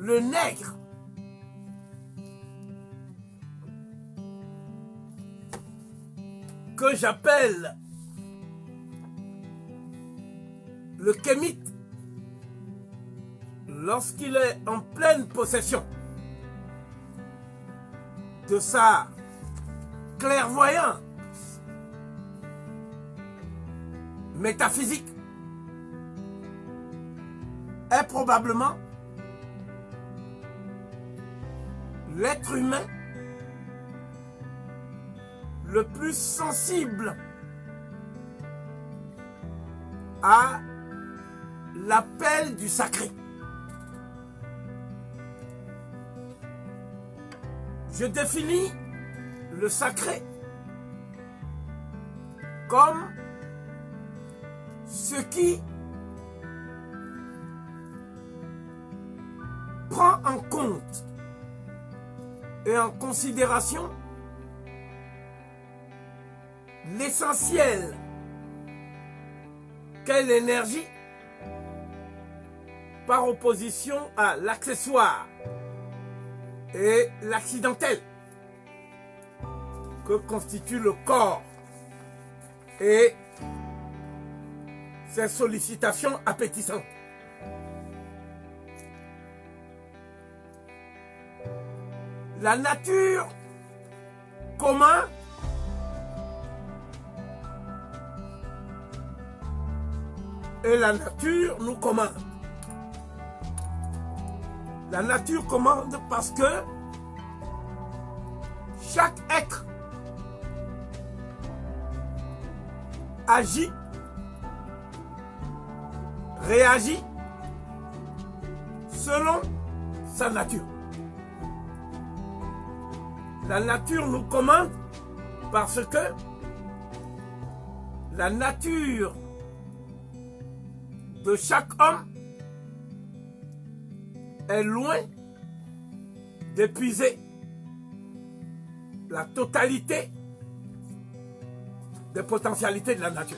le nègre. Que j'appelle le kémite, lorsqu'il est en pleine possession de sa clairvoyance métaphysique, est probablement l'être humain le plus sensible à l'appel du sacré. Je définis le sacré comme ce qui prend en compte et en considération l'essentiel qu'est l'énergie par opposition à l'accessoire et l'accidentel que constitue le corps et ses sollicitations appétissantes. La nature commun et la nature nous commande. La nature commande parce que chaque être agit, réagit selon sa nature. La nature nous commande parce que la nature de chaque homme est loin d'épuiser la totalité des potentialités de la nature.